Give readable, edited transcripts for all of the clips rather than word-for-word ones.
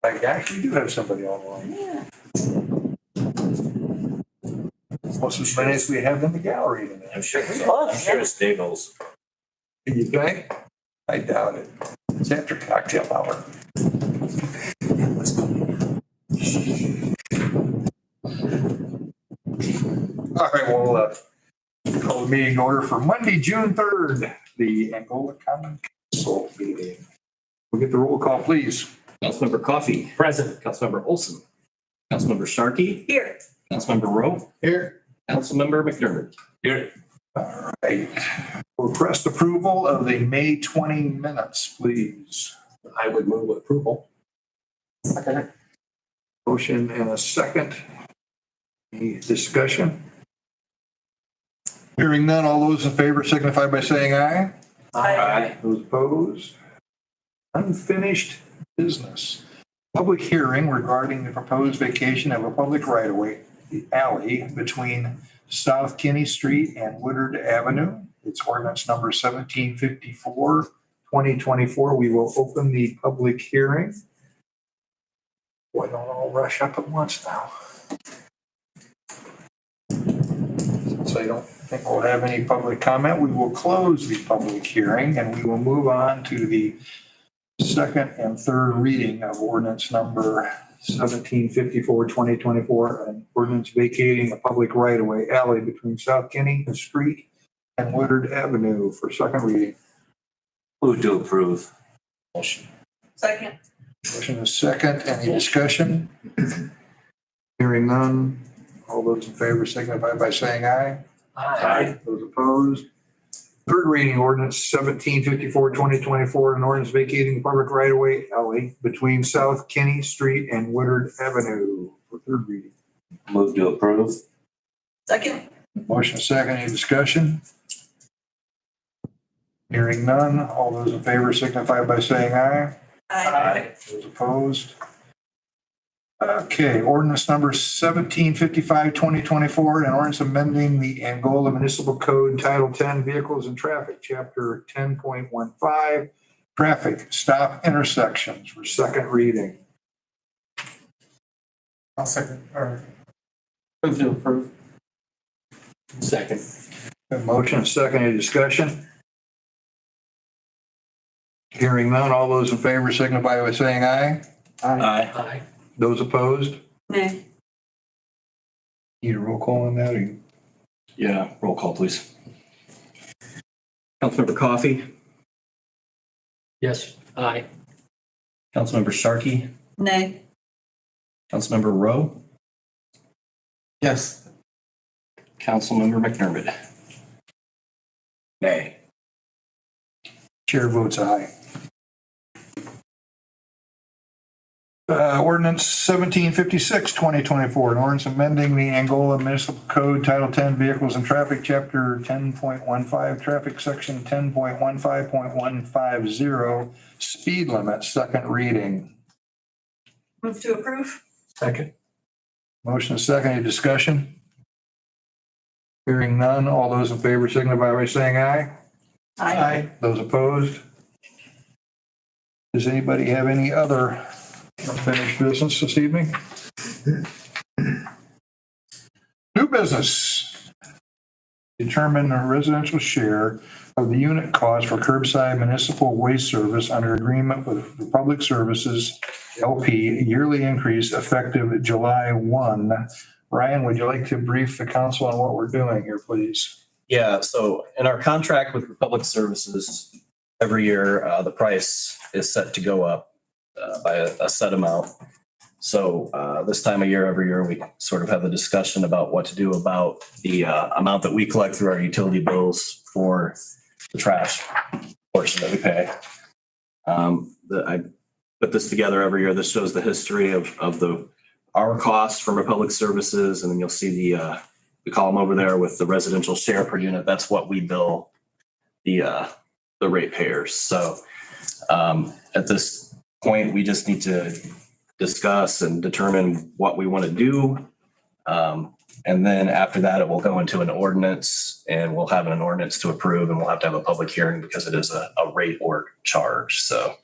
I actually do have somebody online. Yeah. Most as many as we have in the gallery tonight. I'm sure Yeah. it's Davis. You think? I doubt it. It's after cocktail hour. All right, we'll call the meeting order for Monday, June 3rd, the Angola Common Council meeting. We'll get the roll call, please. Councilmember Coffey. Present. Councilmember Olson. Councilmember Starkey. Here. Councilmember Rowe. Here. Councilmember McDermott. Here. All right. Request approval of the May 20 minutes, please. I would move approval. Second. Motion and a second. Any discussion? Hearing none, all those in favor signify by saying aye. Aye. Those opposed? Unfinished business. Public hearing regarding the proposed vacation of a public right-of-way, the alley between South Kinney Street and Woodard Avenue. It's ordinance number 1754, 2024. We will open the public hearing. Boy, don't all rush up at once now. So I don't think we'll have any public comment. We will close the public hearing and we will move on to the second and third reading of ordinance number 1754, 2024, an ordinance vacating a public right-of-way alley between South Kinney Street and Woodard Avenue for second reading. Move to approve. Motion. Second. Motion is second. Any discussion? Hearing none. All those in favor signify by saying aye. Aye. Those opposed? Third reading ordinance 1754, 2024, an ordinance vacating the public right-of-way alley between South Kinney Street and Woodard Avenue for third reading. Move to approve. Second. Motion is second. Any discussion? Hearing none. All those in favor signify by saying aye. Aye. Those opposed? Okay, ordinance number 1755, 2024, an ordinance amending the Angola Municipal Code Title 10 Vehicles and Traffic, Chapter 10.15, Traffic Stop Intersections for second reading. I'll second, or move to approve. Second. A motion, second, any discussion? Hearing none, all those in favor signify by saying aye. Aye. Those opposed? Nay. Need a roll call on that? Or you- Yeah, roll call, please. Councilmember Coffey. Yes, aye. Councilmember Starkey. Nay. Councilmember Rowe. Yes. Councilmember McDermott. Nay. Chair votes aye. Ordinance 1756, 2024, an ordinance amending the Angola Municipal Code Title 10 Vehicles and Traffic, Chapter 10.15, Traffic, Section 10.15.150, Speed Limit, second reading. Move to approve. Second. Motion is second. Any discussion? Hearing none. All those in favor signify by saying aye. Aye. Those opposed? Does anybody have any other unfinished business this evening? New business. Determine a residential share of the unit cost for curbside municipal waste service under agreement with Republic Services LP, yearly increase effective July 1. Ryan, would you like to brief the council on what we're doing here, please? Yeah, so in our contract with Republic Services, every year, the price is set to go up by a set amount. So this time of year, every year, we sort of have the discussion about what to do about the amount that we collect through our utility bills for the trash portion that we pay. I put this together every year. This shows the history of our costs from Republic Services, and then you'll see the column over there with the residential share per unit. That's what we bill the ratepayers. So at this point, we just need to discuss and determine what we want to do. And then after that, it will go into an ordinance, and we'll have an ordinance to approve, and we'll have to have a public hearing because it is a rate or charge. So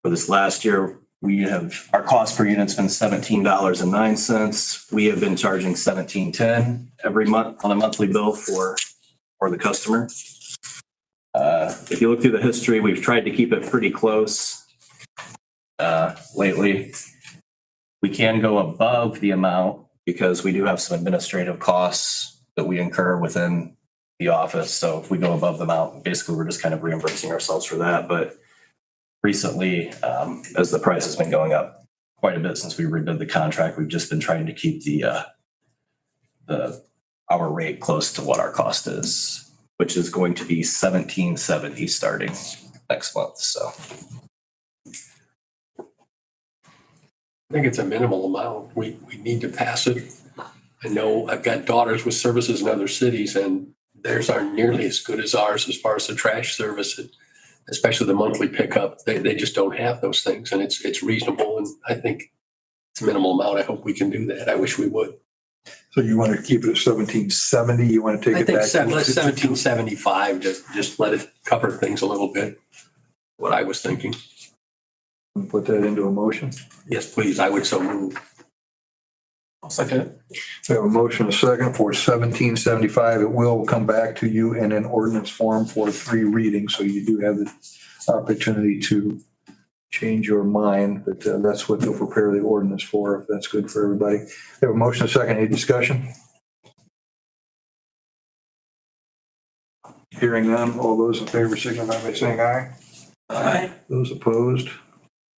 For this last year, our cost per unit's been $17.09. We have been charging $17.10 every month on a monthly bill for the customer. If you look through the history, we've tried to keep it pretty close lately. We can go above the amount because we do have some administrative costs that we incur within the office. So if we go above the amount, basically we're just kind of reimbursing ourselves for that. But recently, as the price has been going up quite a bit since we redid the contract, we've just been trying to keep our rate close to what our cost is, which is going to be $17.70 starting next month. So I think it's a minimal amount. We need to pass it. I know I've got daughters with services in other cities and theirs aren't nearly as good as ours as far as the trash service, especially the monthly pickup. They just don't have those things and it's reasonable. And I think it's a minimal amount. I hope we can do that. I wish we would. So you want to keep it at 1770? You want to take I it think back? let's 1775, just let it cover things a little bit. What I was thinking. Put that into a motion. Yes, please. I would so move. I'll second it. We have a motion, a second for 1775. It will come back to you in an ordinance form for 3 readings. So you do have the opportunity to change your mind, but that's what they'll prepare the ordinance for, if that's good for everybody. We have a motion, a second. Any discussion? Hearing none, all those in favor signify by saying aye. Aye. Those opposed,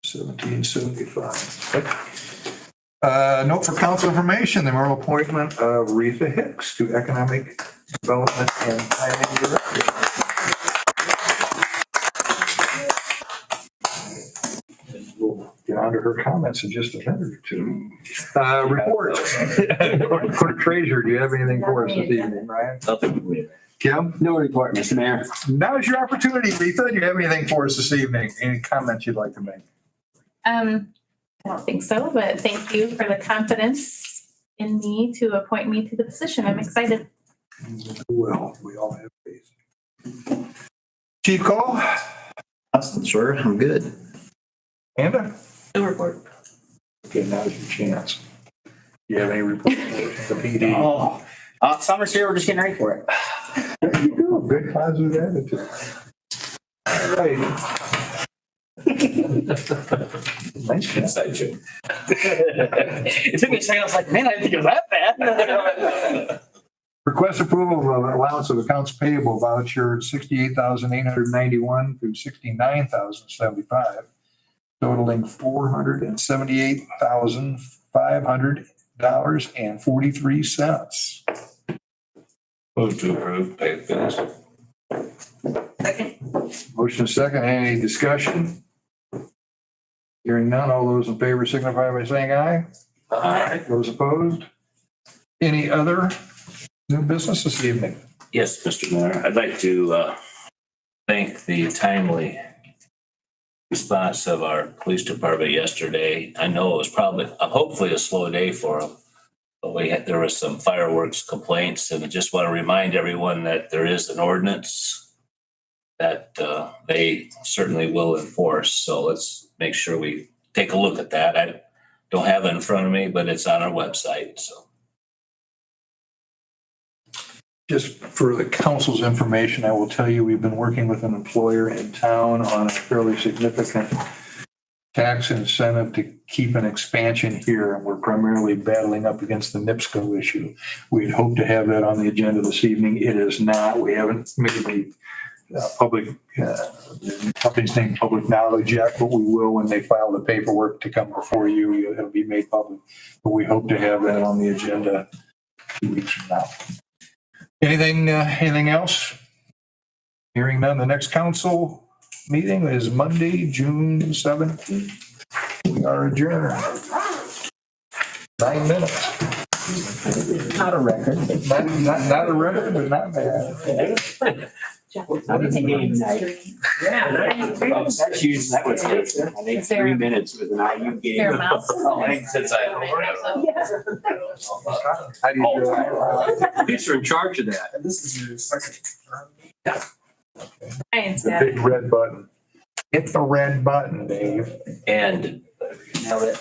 1775. Note for council information, the memorial appointment of Retha Hicks to Economic Development and Planning Director. We'll get on to her comments in just a minute or two. Report. Clerk Treasurer, do you have anything for us this evening, Ryan? nothing. Kim? No report, Mr. Mayor. Now's your opportunity, Retha. Do you have anything for us this evening? Any comments you'd like to make? I don't think so, but thank you for the confidence in me to appoint me to the position. I'm excited. Well, we all have faith. Chief Cole? Sure, I'm good. Amanda? No report. Okay, now's your chance. Do you have any report? The PD? Oh, summer's here. We're just getting ready for it. There you go. Good positive attitude. All right. Nice Inside joke. It took me a second. I was like, man, I didn't think it was that bad. Request approval of allowance of accounts payable voucher 68,891 through 69,075, totaling $478,500.43. Move to approve, pay the bills. Second. Motion second. Any discussion? Hearing none. All those in favor signify by saying aye. Aye. Those opposed? Any other new business this evening? Yes, Mr. Mayor, I'd like to thank the timely response of our police department yesterday. I know it was hopefully a slow day for them, but there was some fireworks complaints, and I just want to remind everyone that there is an ordinance that they certainly will enforce. So let's make sure we take a look at that. I don't have it in front of me, but it's on our website, so. Just for the council's information, I will tell you, we've been working with an employer in town on a fairly significant tax incentive to keep an expansion here, and we're primarily battling up against the NIPSCO issue. We'd hoped to have that on the agenda this evening. It is not. We haven't made the the company's name public knowledge yet, but we will when they file the paperwork to come before you. It'll be made public, but we hope to have that on the agenda 2 weeks from now. Anything else? Hearing none, the next council meeting is Monday, June 17th. We are adjourned. 9 minutes. Not a record. Not a record, but not bad. That's huge. That was good. I think 3 minutes with an IU game. Fair amount. Since I. How do you do? Police are in charge of that. This is your second. Ryan's The got big red button. Hit the red button, Dave. And Nailed it.